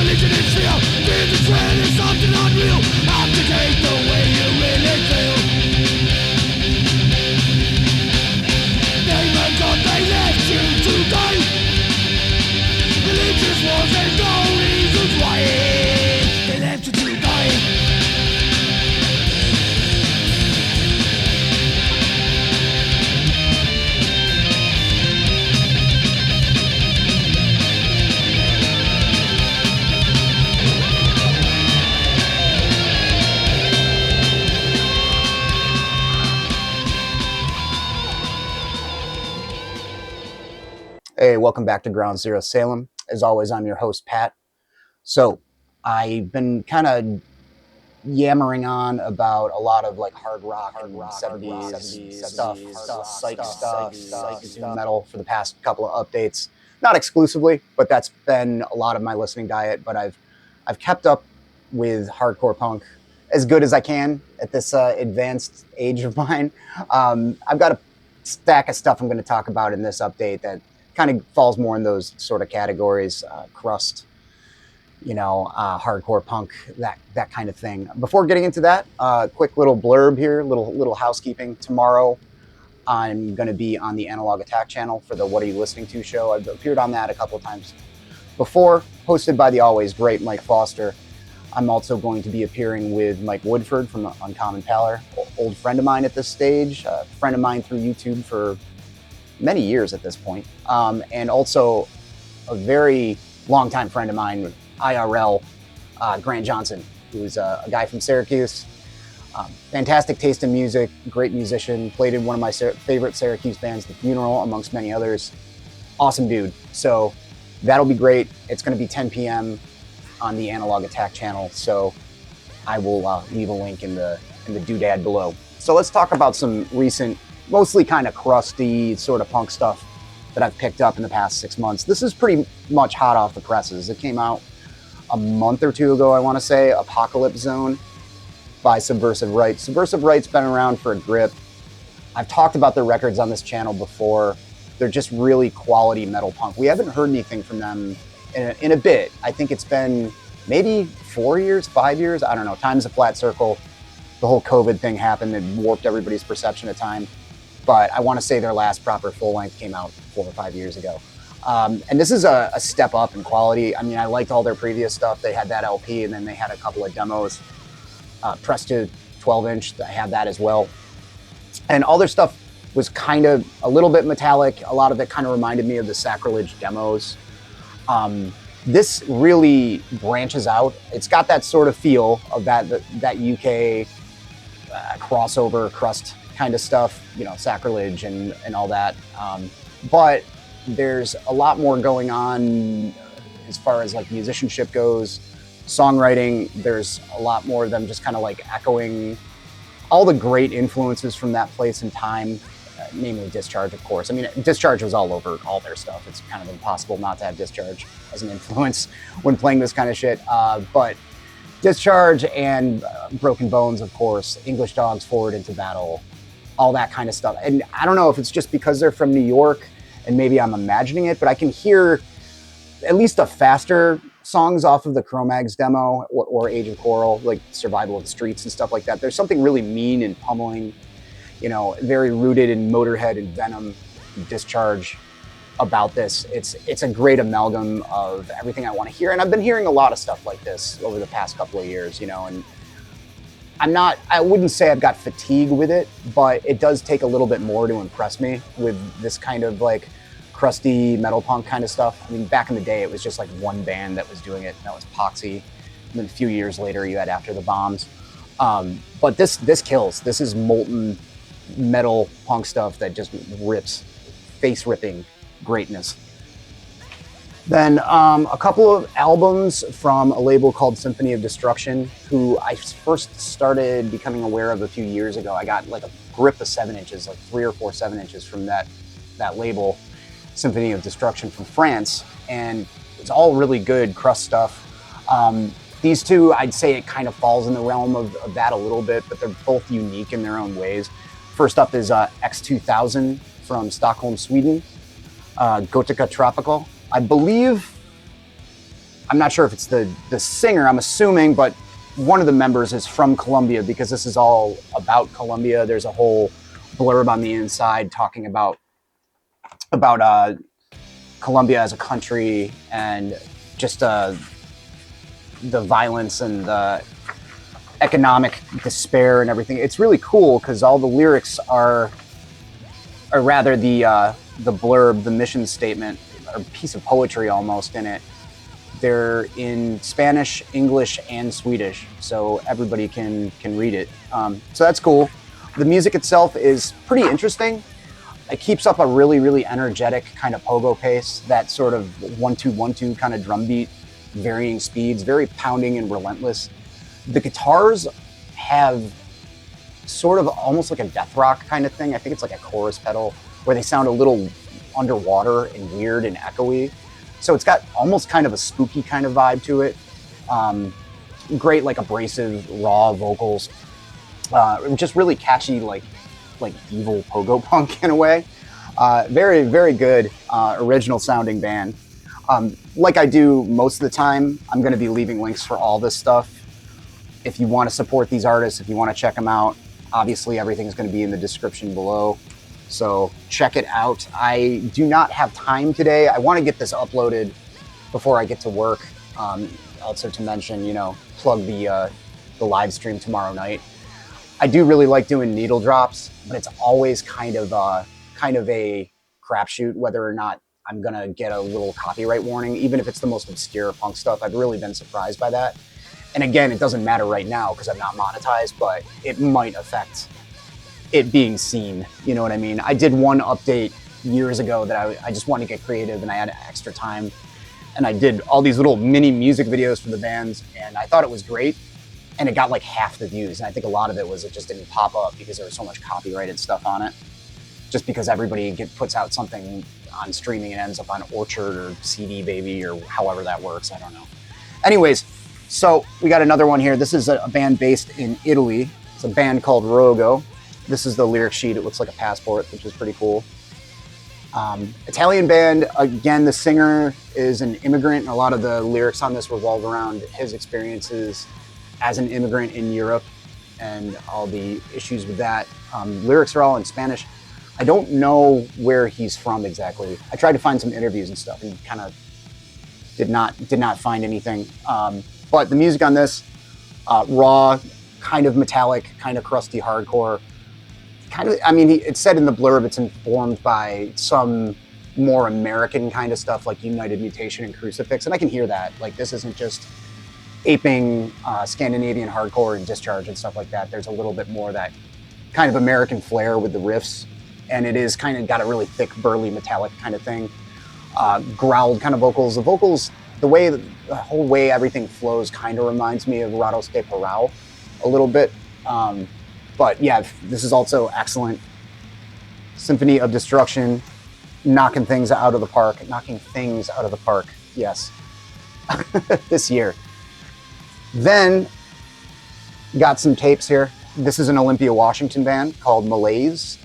religion is fear. Fear the dread is something unreal. Abdicate the way you really feel. Name a god they left you to die. Religious wars, there's no reasons why they left you to die. Hey, welcome back to Ground Zero Salem. As always, I'm your host, Pat. So I've been kind of yammering on about a lot of like hard rock and 70s stuff, psych stuff, doom metal for the past couple of updates. Not exclusively, but that's been a lot of my listening diet. But I've kept up with hardcore punk as good as I can at this advanced age of mine. I've got a stack of stuff I'm going to talk about in this update that kind of falls more in those sort of categories, crust, hardcore punk, that kind of thing. Before getting into that, quick little blurb here, little housekeeping. Tomorrow, I'm going to be on the Analog Attack channel for the What Are You Listening To show. I've appeared on that a couple of times before, hosted by the always great Mike Foster. I'm also going to be appearing with Mike Woodford from Uncommon Pallor, old friend of mine at this stage, a friend of mine through YouTube for many years at this point, and also a very longtime friend of mine, IRL, Grant Johnson, who's a guy from Syracuse. Fantastic taste in music, great musician, played in one of my favorite Syracuse bands, The Funeral, amongst many others. Awesome dude. So that'll be great. It's going to be 10 p.m. on the Analog Attack channel, so I will leave a link in the doodad below. So let's talk about some recent, mostly kind of crusty sort of punk stuff that I've picked up in the past 6 months. This is pretty much hot off the presses. It came out a month or two ago, I want to say, Apocalypse Zone by Subversive Rite. Subversive Rite's been around for a grip. I've talked about their records on this channel before. They're just really quality metal punk. We haven't heard anything from them in a bit. I think it's been maybe 4 years, 5 years, I don't know. Time's a flat circle. The whole COVID thing happened and warped everybody's perception of time. But I want to say their last proper full length came out 4 or 5 years ago. And this is a step up in quality. I mean, I liked all their previous stuff. They had that LP and then they had a couple of demos pressed to 12-inch. I had that as well. And all their stuff was kind of a little bit metallic. A lot of it kind of reminded me of the Sacrilege demos. This really branches out. It's got that sort of feel of that UK crossover crust kind of stuff, Sacrilege and all that. But there's a lot more going on as far as like musicianship goes, songwriting. There's a lot more of them just kind of like echoing all the great influences from that place and time, namely Discharge, of course. I mean, Discharge was all over all their stuff. It's kind of impossible not to have Discharge as an influence when playing this kind of shit. But Discharge and Broken Bones, of course, English Dogs, Forward into Battle, all that kind of stuff. And I don't know if it's just because they're from New York and maybe I'm imagining it, but I can hear at least the faster songs off of the Cro-Mags demo or Age of Coral, like Survival of the Streets and stuff like that. There's something really mean and pummeling, very rooted in Motorhead and Venom, Discharge about this. It's a great amalgam of everything I want to hear. And I've been hearing a lot of stuff like this over the past couple of years, and I wouldn't say I've got fatigue with it, but it does take a little bit more to impress me with this kind of like crusty metal punk kind of stuff. I mean, back in the day, it was just like one band that was doing it, and that was Poxy. And then a few years later, you had After the Bombs. But this kills. This is molten metal punk stuff that just rips, face-ripping greatness. Then a couple of albums from a label called Symphony of Destruction, who I first started becoming aware of a few years ago. I got like a grip of 7 inches, like 3 or 4 7-inches from that label, Symphony of Destruction from France, and it's all really good crust stuff. These two, I'd say it kind of falls in the realm of that a little bit, but they're both unique in their own ways. First up is X2000 from Stockholm, Sweden, Gotica Tropical. I believe I'm not sure if it's the singer, I'm assuming, but one of the members is from Colombia because this is all about Colombia. There's a whole blurb on the inside talking about Colombia as a country and just the violence and the economic despair and everything. It's really cool because all the lyrics are, or rather the blurb, the mission statement, a piece of poetry almost in it. They're in Spanish, English, and Swedish, so everybody can read it. So that's cool. The music itself is pretty interesting. It keeps up a really, really energetic kind of pogo pace, that sort of 1-2-1-2 kind of drum beat, varying speeds, very pounding and relentless. The guitars have sort of almost like a death rock kind of thing. I think it's like a chorus pedal where they sound a little underwater and weird and echoey. So it's got almost kind of a spooky kind of vibe to it. Great, like abrasive, raw vocals. Just really catchy, like evil pogo punk in a way. Very, very good original sounding band. Like I do most of the time, I'm going to be leaving links for all this stuff. If you want to support these artists, if you want to check them out, obviously everything's going to be in the description below. So check it out. I do not have time today. I want to get this uploaded before I get to work. Also to mention, plug the live stream tomorrow night. I do really like doing needle drops, but it's always kind of a crapshoot whether or not I'm gonna get a little copyright warning, even if it's the most obscure punk stuff. I've really been surprised by that. And again, it doesn't matter right now because I'm not monetized, but it might affect it being seen. You know what I mean? I did one update years ago that I just wanted to get creative and I had extra time. And I did all these little mini music videos for the bands and I thought it was great. And it got like half the views. And I think a lot of it was it just didn't pop up because there was so much copyrighted stuff on it. Just because everybody puts out something on streaming and ends up on Orchard or CD Baby or however that works. I don't know. Anyways, so we got another one here. This is a band based in Italy. It's a band called Rogo. This is the lyric sheet. It looks like a passport, which is pretty cool. Italian band. Again, the singer is an immigrant. And a lot of the lyrics on this revolve around his experiences as an immigrant in Europe and all the issues with that. Lyrics are all in Spanish. I don't know where he's from exactly. I tried to find some interviews and stuff and kind of did not find anything. But the music on this, raw, kind of metallic, kind of crusty hardcore. It said in the blurb it's informed by some more American kind of stuff like United Mutation and Crucifix, and I can hear that. Like, this isn't just aping Scandinavian hardcore and Discharge and stuff like that. There's a little bit more of that kind of American flair with the riffs, and it is kind of got a really thick, burly, metallic kind of thing. Growled kind of vocals. The vocals, the whole way everything flows kind of reminds me of Ratos de Parau a little bit. But yeah, this is also excellent. Symphony of Destruction, knocking things out of the park, yes, this year. Then, got some tapes here. This is an Olympia, Washington band called Malaise.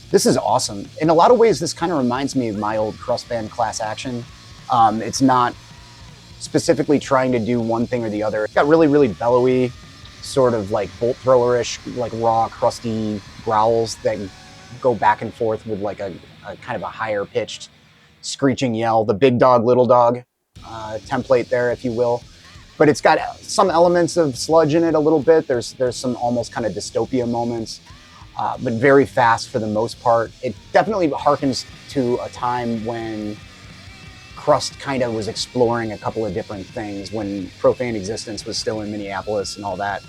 This is awesome. In a lot of ways, this kind of reminds me of my old crust band Class Action. It's not specifically trying to do one thing or the other. It's got really, really bellowy, sort of like bolt thrower-ish, like raw, crusty growls that go back and forth with like a kind of a higher pitched screeching yell. The big dog, little dog template there, if you will. But it's got some elements of sludge in it a little bit. There's some almost kind of dystopia moments, but very fast for the most part. It definitely harkens to a time when crust kind of was exploring a couple of different things, when Profane Existence was still in Minneapolis and all that.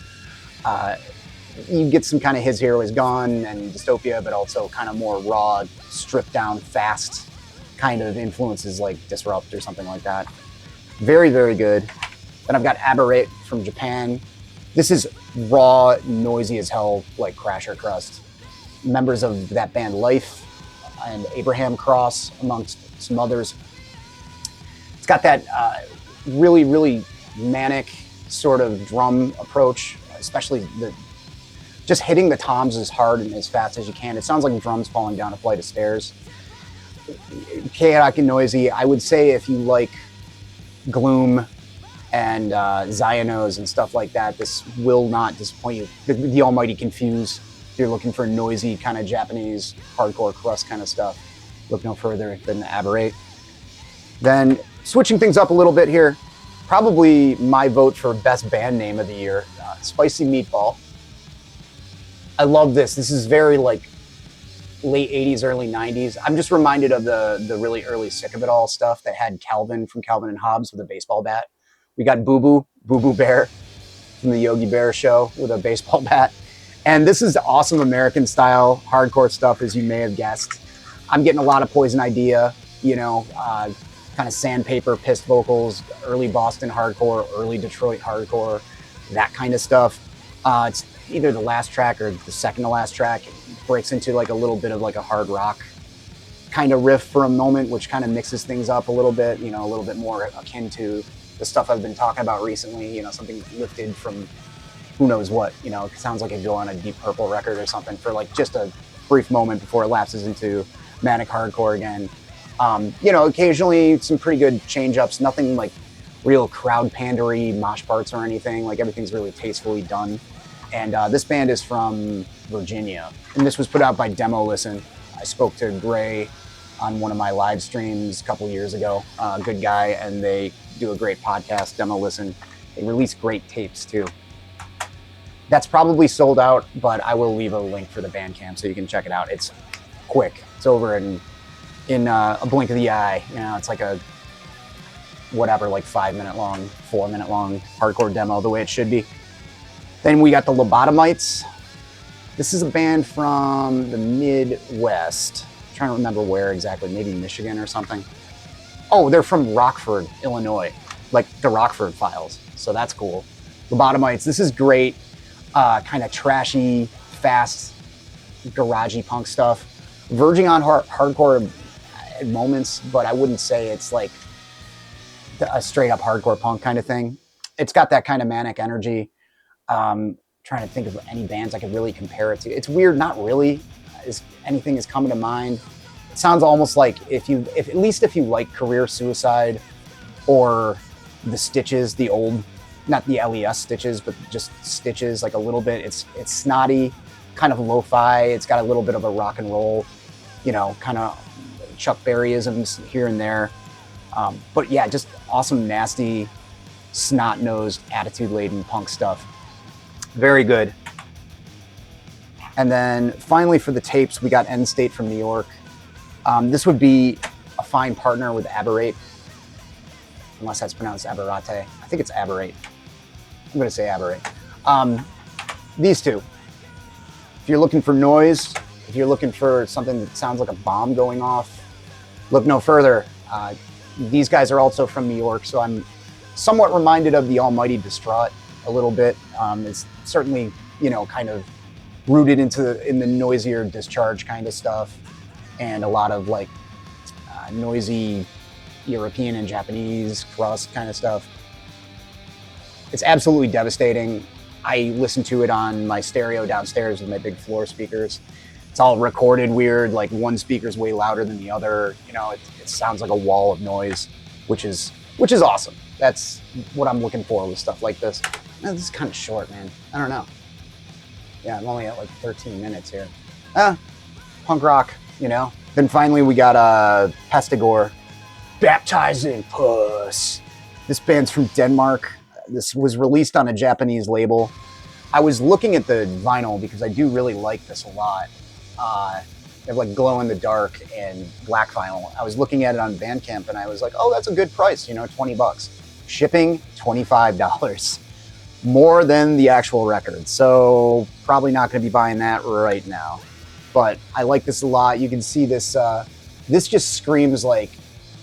You get some kind of His Hero Is Gone and dystopia, but also kind of more raw, stripped down, fast kind of influences like Disrupt or something like that. Very, very good. Then I've got Aberrate from Japan. This is raw, noisy as hell, like Crasher Crust. Members of that band Life and Abraham Cross, amongst some others. It's got that really, really manic sort of drum approach, especially just hitting the toms as hard and as fast as you can. It sounds like drums falling down a flight of stairs. Chaotic and noisy. I would say if you like gloom and Xionos and stuff like that. This will not disappoint you. The Almighty Confuse. If you're looking for noisy kind of Japanese hardcore crust kind of stuff, look no further than Aberrate. Then switching things up a little bit here, probably my vote for best band name of the year, Spicy Meatball. I love this. This is very like late 80s, early 90s. I'm just reminded of the really early Sick of It All stuff that had Calvin from Calvin and Hobbes with a baseball bat. We got Boo Boo Bear from the Yogi Bear show with a baseball bat. And this is awesome American style hardcore stuff, as you may have guessed. I'm getting a lot of Poison Idea, you know, kind of sandpaper, pissed vocals, early Boston hardcore, early Detroit hardcore, that kind of stuff. It's either the last track or the second to last track. It breaks into like a little bit of like a hard rock kind of riff for a moment, which kind of mixes things up a little bit, you know, a little bit more akin to the stuff I've been talking about recently, you know, something lifted from who knows what, you know, it sounds like it'd go on a Deep Purple record or something for like just a brief moment before it lapses into manic hardcore again. You know, occasionally some pretty good change-ups, nothing like real crowd pandery mosh parts or anything, like everything's really tastefully done. And this band is from Virginia, and this was put out by Demo Listen. I spoke to Gray on one of my live streams a couple years ago, good guy, and they do a great podcast, Demo Listen. They release great tapes too. That's probably sold out, but I will leave a link for the Bandcamp so you can check it out. It's quick. It's over in a blink of the eye. You know, it's like a whatever, like 5 minute long, 4 minute long hardcore demo, the way it should be. Then we got the Lobotomites. This is a band from the Midwest. I'm trying to remember where exactly, maybe Michigan or something. Oh, they're from Rockford, Illinois, like the Rockford Files. So that's cool. Lobotomites, this is great. Kind of trashy, fast, garagey punk stuff. Verging on hardcore at moments, but I wouldn't say it's like a straight up hardcore punk kind of thing. It's got that kind of manic energy. Trying to think of any bands I could really compare it to. It's weird, not really. Anything is coming to mind. It sounds almost like if at least if you like Career Suicide or the Stitches, the old, not the LES Stitches, but just Stitches, like a little bit. It's snotty, kind of lo-fi. It's got a little bit of a rock and roll, you know, kind of Chuck Berryisms here and there. But yeah, just awesome, nasty, snot-nosed, attitude-laden punk stuff. Very good. And then finally for the tapes, we got End State from New York. This would be a fine partner with Aberrate, unless that's pronounced Aberrate. I think it's Aberrate. I'm going to say Aberrate. These two. If you're looking for noise, if you're looking for something that sounds like a bomb going off, look no further. These guys are also from New York, so I'm somewhat reminded of the Almighty Distraught a little bit. It's certainly, you know, kind of rooted in the noisier Discharge kind of stuff, and a lot of like noisy European and Japanese crust kind of stuff. It's absolutely devastating. I listen to it on my stereo downstairs with my big floor speakers. It's all recorded weird, like one speaker's way louder than the other. You know, it sounds like a wall of noise, which is awesome. That's what I'm looking for with stuff like this. Man, this is kind of short, man. I don't know. Yeah, I'm only at like 13 minutes here. Punk rock, you know. Then finally we got Pestigor, Baptizing Puss. This band's from Denmark. This was released on a Japanese label. I was looking at the vinyl because I do really like this a lot. They have like glow in the dark and black vinyl. I was looking at it on Bandcamp and I was like, oh, that's a good price, you know, $20. Shipping, $25. More than the actual record. So probably not going to be buying that right now. But I like this a lot. You can see this, this just screams like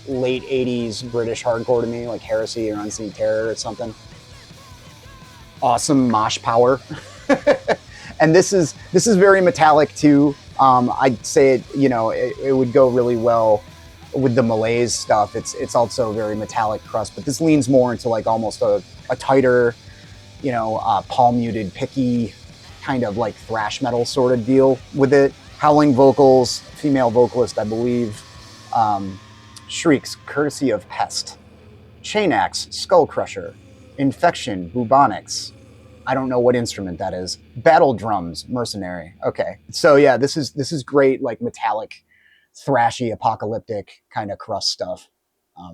late 80s British hardcore to me, like Heresy or Unseen Terror or something. Awesome mosh power. And this is very metallic too. I'd say it, you know, it would go really well with the Malaise stuff. It's also very metallic crust, but this leans more into like almost a tighter, you know, palm muted, picky kind of like thrash metal sort of deal with it. Howling vocals, female vocalist, I believe. Shrieks, courtesy of Pest. Chain Axe, Skull Crusher. Infection, bubonics. I don't know what instrument that is. Battle drums, mercenary. Okay. So yeah, this is great, like metallic, thrashy, apocalyptic kind of crust stuff.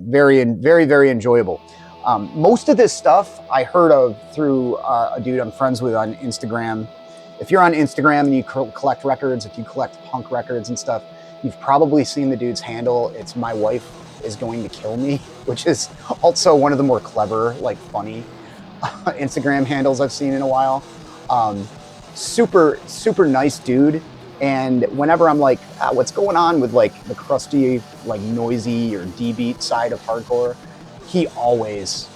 Very, very enjoyable. Most of this stuff I heard of through a dude I'm friends with on Instagram. If you're on Instagram and you collect records, if you collect punk records and stuff, you've probably seen the dude's handle. It's My Wife Is Going to Kill Me, which is also one of the more clever, like funny Instagram handles I've seen in a while. Super nice dude. And whenever I'm like, what's going on with like the crusty, like noisy or D-beat side of hardcore, he always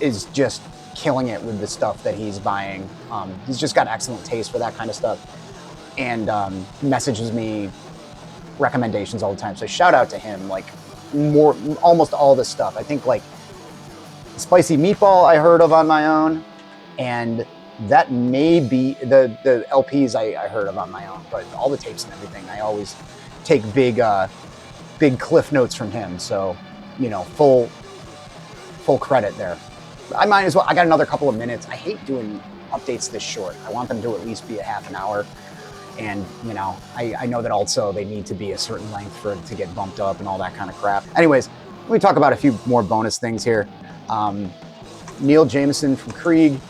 is just killing it with the stuff that he's buying. He's just got excellent taste for that kind of stuff, and messages me recommendations all the time. So shout out to him. Like almost all this stuff. I think like Spicy Meatball I heard of on my own, and that may be the LPs I heard of on my own, but all the tapes and everything, I always take big cliff notes from him. So, you know, full credit there. I might as well. I got another couple of minutes. I hate doing updates this short. I want them to at least be a half an hour. And, you know, I know that also they need to be a certain length for it to get bumped up and all that kind of crap. Anyways, let me talk about a few more bonus things here. Neil Jameson from Krieg.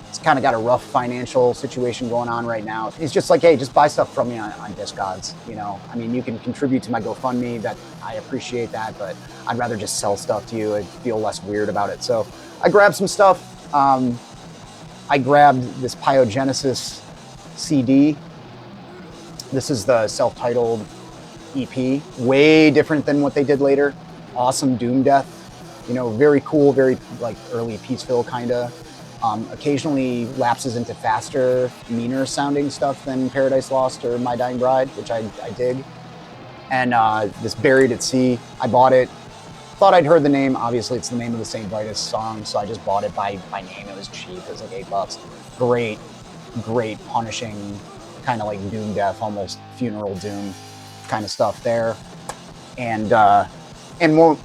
He's kind of got a rough financial situation going on right now. He's just like, hey, just buy stuff from me on Discogs. You know, I mean, you can contribute to my GoFundMe. That I appreciate that, but I'd rather just sell stuff to you. I'd feel less weird about it. So I grabbed some stuff. I grabbed this Piogenesis CD. This is the self-titled EP. Way different than what they did later. Awesome doom death. You know, very cool, very like early Peaceville kind of. Occasionally lapses into faster, meaner sounding stuff than Paradise Lost or My Dying Bride, which I dig. And this Buried at Sea, I bought it. Thought I'd heard the name. Obviously, it's the name of the St. Vitus song, so I just bought it by name. It was cheap. It was like $8. Great, punishing, kind of like doom death, almost funeral doom kind of stuff there. And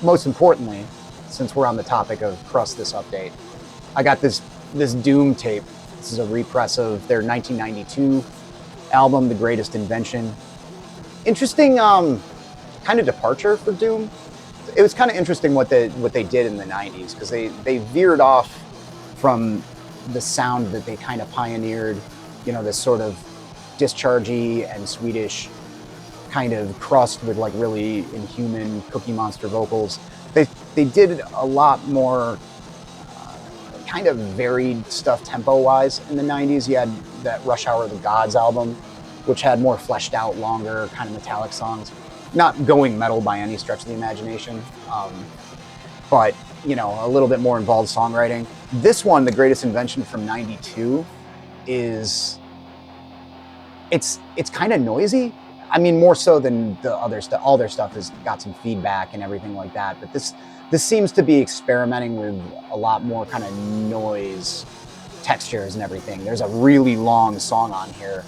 most importantly, since we're on the topic of crust this update, I got this Doom tape. This is a repress of their 1992 album, The Greatest Invention. Interesting kind of departure for Doom. It was kind of interesting what they did in the 90s, because they veered off from the sound that they kind of pioneered, you know, this sort of dischargey and Swedish kind of crust with like really inhuman Cookie Monster vocals. They did a lot more kind of varied stuff tempo-wise in the 90s. You had that Rush Hour of the Gods album, which had more fleshed out, longer, kind of metallic songs. Not going metal by any stretch of the imagination, but, you know, a little bit more involved songwriting. This one, The Greatest Invention from 92, it's kind of noisy. I mean, more so than the other stuff. All their stuff has got some feedback and everything like that, but this seems to be experimenting with a lot more kind of noise textures and everything. There's a really long song on here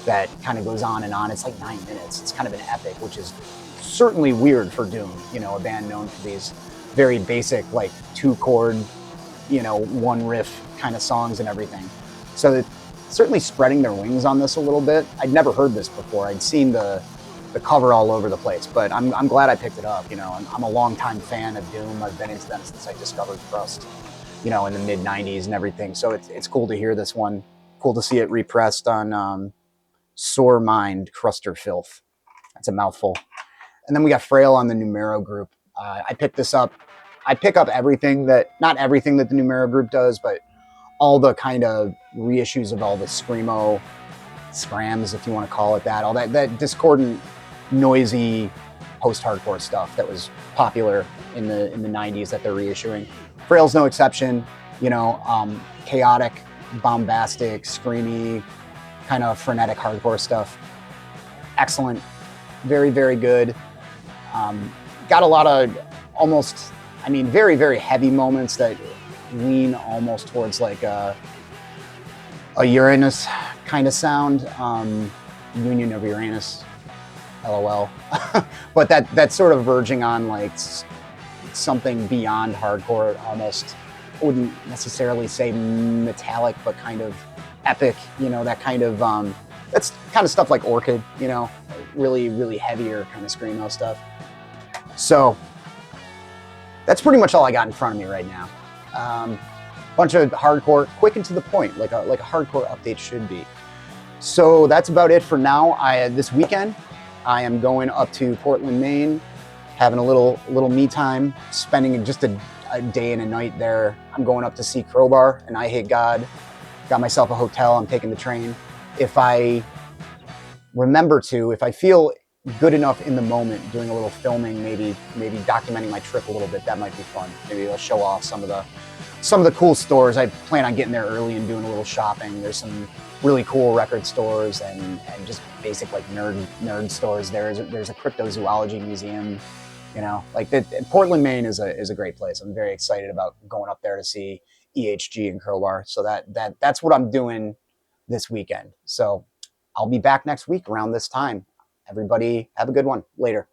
that kind of goes on and on. It's like 9 minutes. It's kind of an epic, which is certainly weird for Doom, you know, a band known for these very basic, like 2-chord, you know, one riff kind of songs and everything. So it's certainly spreading their wings on this a little bit. I'd never heard this before. I'd seen the cover all over the place, but I'm glad I picked it up. You know, I'm a longtime fan of Doom. I've been into them since I discovered crust, you know, in the mid 90s and everything. So it's cool to hear this one. Cool to see it repressed on Sore Mind Cruster Filth. That's a mouthful. And then we got Frail on the Numero group. I picked this up. I pick up everything not everything that the Numero group does, but all the kind of reissues of all the screamo, scrams, if you want to call it that, all that discordant, noisy post-hardcore stuff that was popular in the 90s that they're reissuing. Frail's no exception, you know, chaotic, bombastic, screamy, kind of frenetic hardcore stuff. Excellent. Very, very good. Got a lot of almost, I mean, very, very heavy moments that lean almost towards like a Uranus kind of sound. Union of Uranus, LOL. But that's sort of verging on like something beyond hardcore, almost wouldn't necessarily say metallic, but kind of epic, that kind of, that's kind of stuff like Orchid, really, really heavier kind of screamo stuff. So that's pretty much all I got in front of me right now. Bunch of hardcore, quick and to the point, like a hardcore update should be. So that's about it for now. This weekend, I am going up to Portland, Maine, having a little me time, spending just a day and a night there. I'm going up to see Crowbar and I Hate God. Got myself a hotel. I'm taking the train. If I remember to, if I feel good enough in the moment, doing a little filming, maybe documenting my trip a little bit, that might be fun. Maybe I'll show off some of the cool stores. I plan on getting there early and doing a little shopping. There's some really cool record stores and just basic like nerd stores. There's a cryptozoology museum. Portland, Maine is a great place. I'm very excited about going up there to see EHG and Crowbar. So that's what I'm doing this weekend. So I'll be back next week around this time. Everybody have a good one. Later.